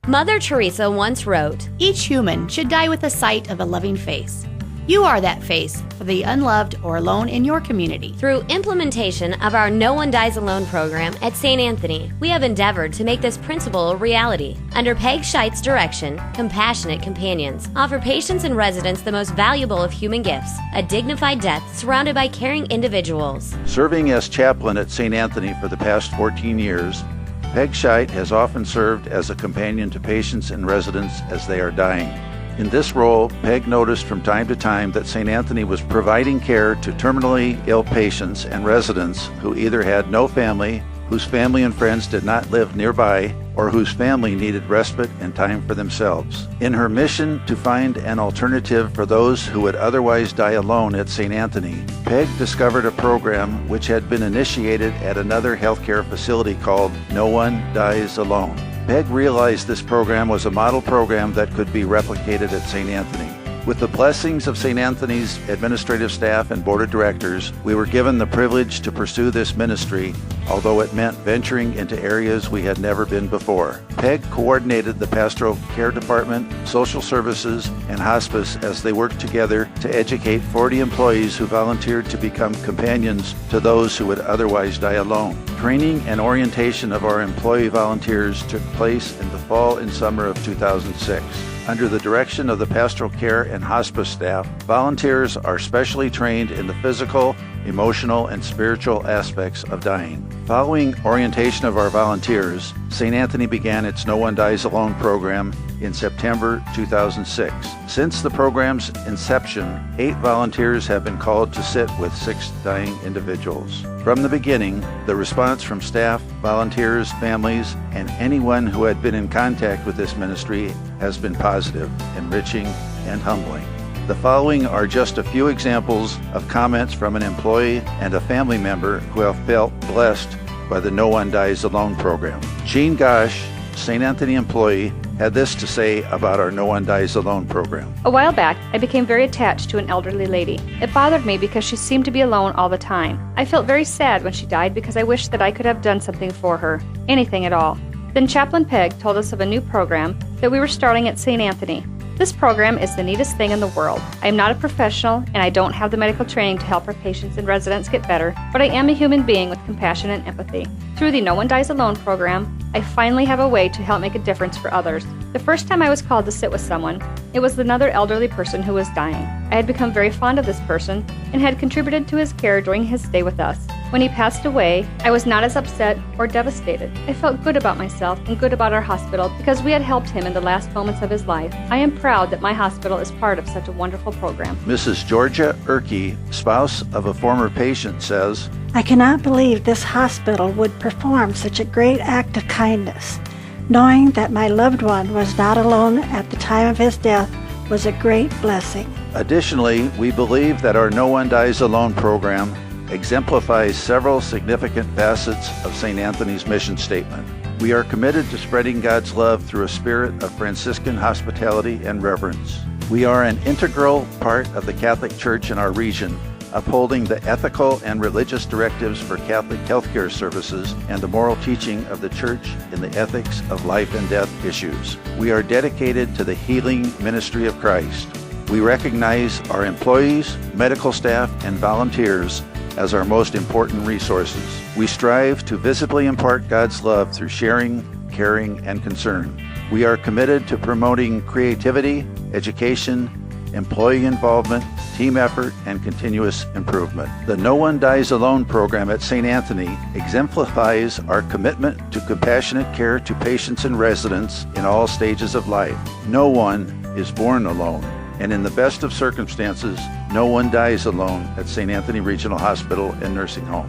Mother Teresa once wrote, "Each human should die with the sight of a loving face. You are that face for the unloved or alone in your community." Through implementation of our No One Dies Alone program at St. Anthony, we have endeavored to make this principle a reality. Under Peg Scheidt's direction, Compassionate Companions offer patients and residents the most valuable of human gifts, a dignified death surrounded by caring individuals. Serving as chaplain at St. Anthony for the past 14 years, Peg Scheidt has often served as a companion to patients and residents as they are dying. In this role, Peg noticed from time to time that St. Anthony was providing care to terminally ill patients and residents who either had no family, whose family and friends did not live nearby, or whose family needed respite and time for themselves. In her mission to find an alternative for those who would otherwise die alone at St. Anthony, Peg discovered a program which had been initiated at another healthcare facility called No One Dies Alone. Peg realized this program was a model program that could be replicated at St. Anthony. With the blessings of St. Anthony's administrative staff and board of directors, we were given the privilege to pursue this ministry, although it meant venturing into areas we had never been before. Peg coordinated the pastoral care department, social services, and hospice as they worked together to educate 40 employees who volunteered to become companions to those who would otherwise die alone. Training and orientation of our employee volunteers took place in the fall and summer of 2006. Under the direction of the pastoral care and hospice staff, volunteers are specially trained in the physical, emotional, and spiritual aspects of dying. Following orientation of our volunteers, St. Anthony began its No One Dies Alone program in September 2006. Since the program's inception, 8 volunteers have been called to sit with 6 dying individuals. From the beginning, the response from staff, volunteers, families, and anyone who had been in contact with this ministry has been positive, enriching, and humbling. The following are just a few examples of comments from an employee and a family member who have felt blessed by the No One Dies Alone program. Jean Gosh, St. Anthony employee, had this to say about our No One Dies Alone program. A while back, I became very attached to an elderly lady. It bothered me because she seemed to be alone all the time. I felt very sad when she died because I wished that I could have done something for her, anything at all. Then Chaplain Peg told us of a new program that we were starting at St. Anthony. This program is the neatest thing in the world. I am not a professional, and I don't have the medical training to help our patients and residents get better, but I am a human being with compassion and empathy. Through the No One Dies Alone program, I finally have a way to help make a difference for others. The first time I was called to sit with someone, it was another elderly person who was dying. I had become very fond of this person and had contributed to his care during his stay with us. When he passed away, I was not as upset or devastated. I felt good about myself and good about our hospital because we had helped him in the last moments of his life. I am proud that my hospital is part of such a wonderful program. Mrs. Georgia Erke, spouse of a former patient, says, "I cannot believe this hospital would perform such a great act of kindness. Knowing that my loved one was not alone at the time of his death was a great blessing." Additionally, we believe that our No One Dies Alone program exemplifies several significant facets of St. Anthony's mission statement. We are committed to spreading God's love through a spirit of Franciscan hospitality and reverence. We are an integral part of the Catholic Church in our region, upholding the ethical and religious directives for Catholic healthcare services and the moral teaching of the Church in the ethics of life and death issues. We are dedicated to the healing ministry of Christ. We recognize our employees, medical staff, and volunteers as our most important resources. We strive to visibly impart God's love through sharing, caring, and concern. We are committed to promoting creativity, education, employee involvement, team effort, and continuous improvement. The No One Dies Alone program at St. Anthony exemplifies our commitment to compassionate care to patients and residents in all stages of life. No one is born alone, and in the best of circumstances, no one dies alone at St. Anthony Regional Hospital and Nursing Home.